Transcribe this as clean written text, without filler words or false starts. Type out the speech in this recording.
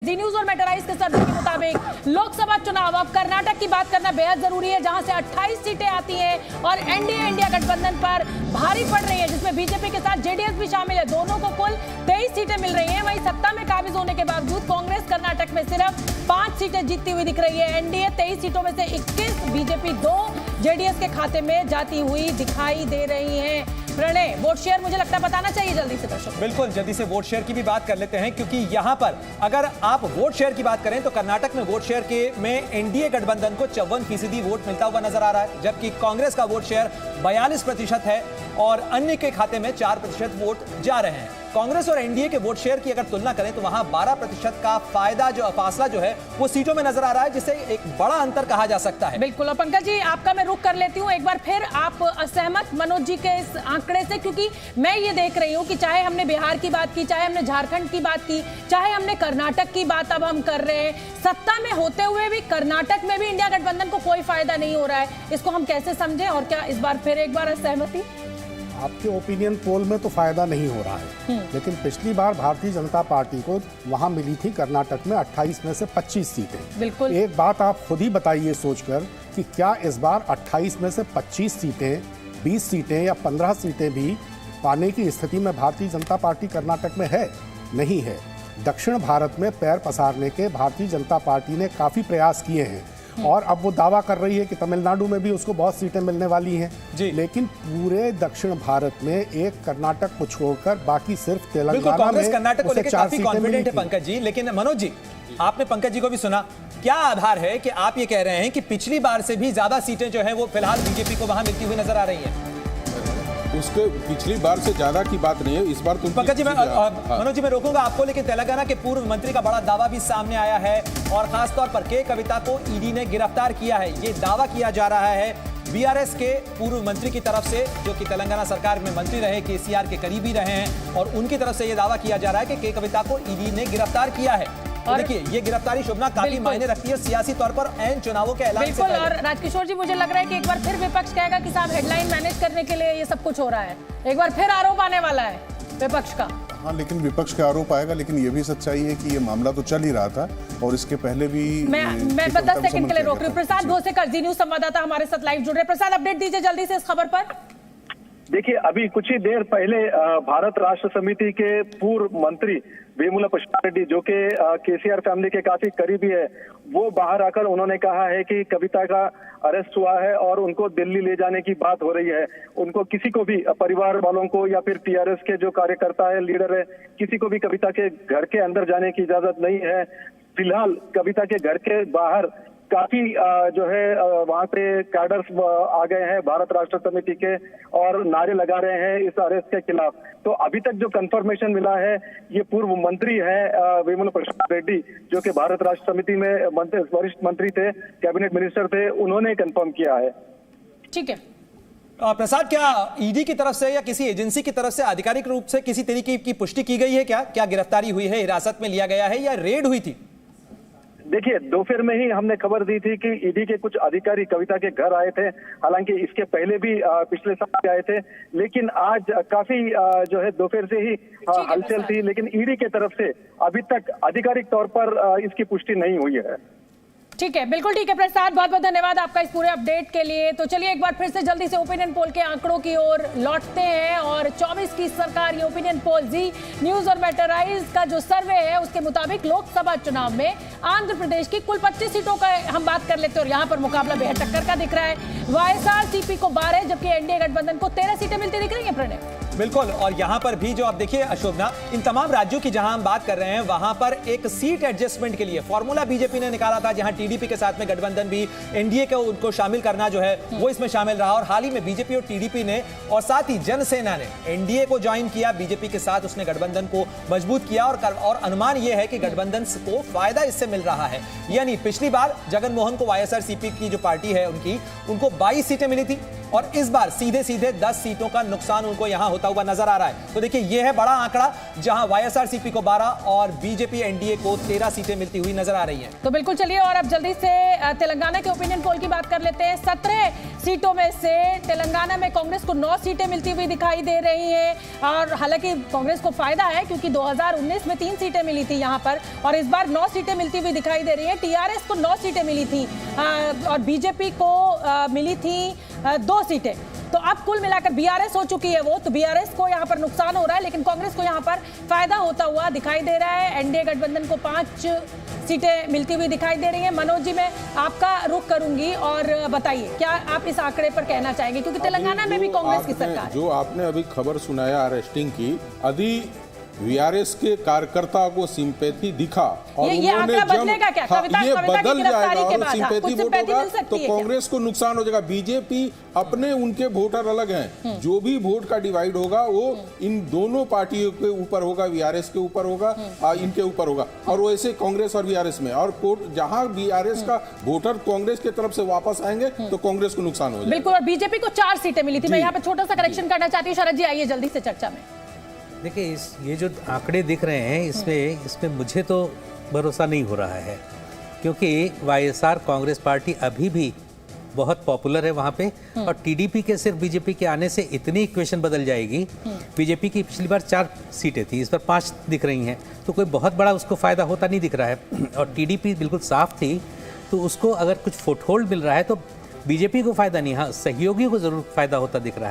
जी news और मेटराइज के सर्वे के मुताबिक लोकसभा चुनाव, अब कर्नाटक की बात करना बेहद जरूरी है, जहां से 28 सीटें आती हैं और एनडीए इंडिया गठबंधन पर भारी पड़ रही है, जिसमें बीजेपी के साथ जेडीएस भी शामिल है। दोनों को कुल 23 सीटें मिल रही हैं। वहीं सत्ता में काबिज होने के बावजूद कांग्रेस कर्नाटक में सिर्फ 5 सीटें जीतती हुई दिख रही है। एनडीए 23 सीटों में से 21, बीजेपी 2 जेडीएस के खाते में जाती हुई दिखाई दे रही है। प्रणय, वोट शेयर मुझे लगता है बताना चाहिए जल्दी से दर्शकों। बिल्कुल, जल्दी से वोट शेयर की भी बात कर लेते हैं, क्योंकि यहां पर अगर आप वोट शेयर की बात करें तो कर्नाटक में वोट शेयर के में एनडीए गठबंधन को 54% वोट मिलता हुआ नजर आ रहा है, जबकि कांग्रेस का वोट शेयर 42% है और अन्य के खाते में 4% वोट जा रहे हैं। कांग्रेस और एनडीए के वोट शेयर की अगर तुलना करें तो वहां 12% का फासला जो है वो सीटों में नजर आ रहा है, जिसे एक बड़ा अंतर कहा जा सकता है। बिल्कुल, और पंकज जी आपका मैं रुख कर लेती हूं एक बार फिर। आप असहमत मनोज जी के इस आंकड़े से? क्योंकि मैं ये देख रही हूं कि चाहे हमने बिहार की बात की, चाहे हमने झारखंड की बात की, चाहे हमने कर्नाटक की बात अब हम कर रहे हैं, सत्ता में होते हुए भी कर्नाटक में भी इंडिया गठबंधन को कोई फायदा नहीं हो रहा है। इसको हम कैसे समझें? और क्या इस बार फिर एक बार असहमति? आपके ओपिनियन पोल में तो फायदा नहीं हो रहा है, लेकिन पिछली बार भारतीय जनता पार्टी को वहां मिली थी कर्नाटक में 28 में से 25 सीटें। बिल्कुल, एक बात आप खुद ही बताइए सोचकर कि क्या इस बार 28 में से 25 सीटें, 20 सीटें या 15 सीटें भी पाने की स्थिति में भारतीय जनता पार्टी कर्नाटक में है? नहीं है। दक्षिण भारत में पैर पसारने के भारतीय जनता पार्टी ने काफी प्रयास किए हैं और अब वो दावा कर रही है कि तमिलनाडु में भी उसको बहुत सीटें मिलने वाली हैं, लेकिन पूरे दक्षिण भारत में एक कर्नाटक को छोड़कर बाकी सिर्फ तेलंगाना कांग्रेस में कर्नाटक को लेकर काफी कॉन्फिडेंट है पंकज जी। लेकिन मनोज जी, आपने पंकज जी को भी सुना, क्या आधार है कि आप ये कह रहे हैं कि पिछली बार से भी ज्यादा सीटें जो है वो फिलहाल बीजेपी को वहां मिलती हुई नजर आ रही है? उसके पिछली बार से ज्यादा की बात नहीं है, इस बार तो पंकज जी मनोज जी मैं रोकूंगा आपको, लेकिन तेलंगाना के पूर्व मंत्री का बड़ा दावा भी सामने आया है और खासतौर पर के कविता को ईडी ने गिरफ्तार किया है। ये दावा किया जा रहा है बीआरएस के पूर्व मंत्री की तरफ से, जो कि तेलंगाना सरकार में मंत्री रहे, केसीआर के करीबी रहे हैं, और उनकी तरफ से ये दावा किया जा रहा है कि के कविता को ईडी ने गिरफ्तार किया है। और देखिए, ये गिरफ्तारी शोभना काफी मायने रखती है सियासी तौर पर ऐन चुनावों के ऐलान से पहले। और राजकिशोर जी, मुझे लग रहा है कि एक बार फिर विपक्ष कहेगा कि साहब हेडलाइन मैनेज करने के लिए ये सब कुछ हो रहा है। एक बार फिर आरोप आने वाला है विपक्ष का। हाँ, लेकिन विपक्ष का आरोप आएगा, लेकिन ये भी सच्चाई है कि ये मामला तो चल ही रहा था और इसके पहले भी मैं 10 सेकंड के लिए रोक रही हूँ। प्रसाद भोसेकर, जी न्यूज संवाददाता हमारे साथ लाइव जुड़ रहे। प्रसाद, अपडेट दीजिए जल्दी से इस खबर पर। देखिए, अभी कुछ ही देर पहले भारत राष्ट्र समिति के पूर्व मंत्री वेमुला प्रशांत रेड्डी, जो कि केसीआर फैमिली के काफी करीबी है, वो बाहर आकर उन्होंने कहा है कि कविता का अरेस्ट हुआ है और उनको दिल्ली ले जाने की बात हो रही है। उनको किसी को भी, परिवार वालों को या फिर टीआरएस के जो कार्यकर्ता है, लीडर है, किसी को भी कविता के घर के अंदर जाने की इजाजत नहीं है। फिलहाल कविता के घर के बाहर काफी जो है वहां पे कैडर्स आ गए हैं भारत राष्ट्र समिति के और नारे लगा रहे हैं इस अरेस्ट के खिलाफ। तो अभी तक जो कंफर्मेशन मिला है, ये पूर्व मंत्री है वेमुला प्रशांत रेड्डी, जो कि भारत राष्ट्र समिति में वरिष्ठ मंत्री थे, कैबिनेट मिनिस्टर थे, उन्होंने कंफर्म किया है। ठीक है प्रसाद, क्या ईडी की तरफ से या किसी एजेंसी की तरफ से आधिकारिक रूप से किसी तरीके की पुष्टि की गई है? क्या गिरफ्तारी हुई है, हिरासत में लिया गया है या रेड हुई थी? देखिए, दोपहर में ही हमने खबर दी थी कि ईडी के कुछ अधिकारी कविता के घर आए थे। हालांकि इसके पहले भी पिछले साल आए थे, लेकिन आज काफी जो है दोपहर से ही हलचल थी, लेकिन ईडी के तरफ से अभी तक आधिकारिक तौर पर इसकी पुष्टि नहीं हुई है। ठीक है, बिल्कुल ठीक है प्रसाद, बहुत बहुत धन्यवाद आपका इस पूरे अपडेट के लिए। तो चलिए एक बार फिर से जल्दी से ओपिनियन पोल के आंकड़ों की ओर लौटते हैं और 24 की सरकारी ओपिनियन पोल जी न्यूज और मेटराइज का जो सर्वे है उसके मुताबिक लोकसभा चुनाव में आंध्र प्रदेश की कुल 25 सीटों का हम बात कर लेते हैं और यहाँ पर मुकाबला बेहद टक्कर का दिख रहा है। वाईएसआरसीपी को 12 जबकि एनडीए गठबंधन को 13 सीटें मिलती दिख रही है। प्रणय, बिल्कुल, और यहाँ पर भी जो आप देखिए अशोभना, इन तमाम राज्यों की जहां हम बात कर रहे हैं वहां पर एक सीट एडजस्टमेंट के लिए फॉर्मूला बीजेपी ने निकाला था, जहां टीडीपी के साथ में गठबंधन भी, एनडीए को उनको शामिल करना जो है वो इसमें शामिल रहा। और हाल ही में बीजेपी और टीडीपी ने और साथ ही जनसेना ने एनडीए को ज्वाइन किया, बीजेपी के साथ उसने गठबंधन को मजबूत किया और अनुमान यह है कि गठबंधन को फायदा इससे मिल रहा है। यानी पिछली बार जगन मोहन को वाईएसआरसीपी की जो पार्टी है उनको 22 सीटें मिली थी, और इस बार सीधे सीधे 10 सीटों का नुकसान उनको यहां होता हुआ नजर आ रहा है। तो देखिए यह है बड़ा आंकड़ा, जहां वाईएसआरसीपी को 12 और बीजेपी एनडीए को 13 सीटें मिलती हुई नजर आ रही हैं। तो बिल्कुल चलिए और अब जल्दी से तेलंगाना के ओपिनियन पोल की बात कर लेते हैं। 17 सीटों में से तेलंगाना में कांग्रेस को 9 सीटें मिलती हुई दिखाई दे रही हैं और हालांकि कांग्रेस को फायदा है क्योंकि 2019 में 3 सीटें मिली थी यहां पर और इस बार 9 सीटें मिलती हुई दिखाई दे रही है। टीआरएस को 9 सीटें मिली थी और बीजेपी को मिली थी 2 सीटें। तो अब कुल मिलाकर बीआरएस हो चुकी है वो, तो बीआरएस को यहाँ पर नुकसान हो रहा है लेकिन कांग्रेस को यहाँ पर फायदा होता हुआ दिखाई दे रहा है। एनडीए गठबंधन को 5 सीटें मिलती हुई दिखाई दे रही हैं। मनोज जी, मैं आपका रुख करूंगी और बताइए क्या आप इस आंकड़े पर कहना चाहेंगे, क्योंकि तेलंगाना में भी कांग्रेस की सरकार है। जो आपने अभी खबर सुनाया अरेस्टिंग की, यदि वीआरएस के कार्यकर्ता को सिंपैथी दिखा और ये आंकड़ा बदलेगा क्या? ये बदल की जाएगा गिरफ्तारी के और बाद सिंपैथी वोट सिंपैथी होगा मिल सकती तो है क्या? कांग्रेस को नुकसान हो जाएगा। बीजेपी अपने उनके वोटर अलग हैं, जो भी वोट का डिवाइड होगा वो इन दोनों पार्टियों के ऊपर होगा, वीआरएस के ऊपर होगा, इनके ऊपर होगा और वैसे कांग्रेस और वीआरएस में। और जहां वीआरएस का वोटर कांग्रेस की तरफ से वापस आएंगे तो कांग्रेस को नुकसान हो जाएगा। बिल्कुल, और बीजेपी को 4 सीटें मिली थी। मैं यहाँ पे छोटा सा करेक्शन करना चाहती हूँ। शरद जी आइए जल्दी से चर्चा में। देखिए ये जो आंकड़े दिख रहे हैं इसमें मुझे तो भरोसा नहीं हो रहा है, क्योंकि वाईएसआर कांग्रेस पार्टी अभी भी बहुत पॉपुलर है वहाँ पे और टीडीपी के सिर्फ बीजेपी के आने से इतनी इक्वेशन बदल जाएगी। बीजेपी की पिछली बार 4 सीटें थी, इस बार 5 दिख रही हैं, तो कोई बहुत बड़ा उसको फायदा होता नहीं दिख रहा है। और टीडीपी बिल्कुल साफ थी, तो उसको अगर कुछ फुटहोल्ड मिल रहा है तो बीजेपी को फायदा नहीं, हाँ सहयोगियों को जरूर फायदा होता दिख रहा है।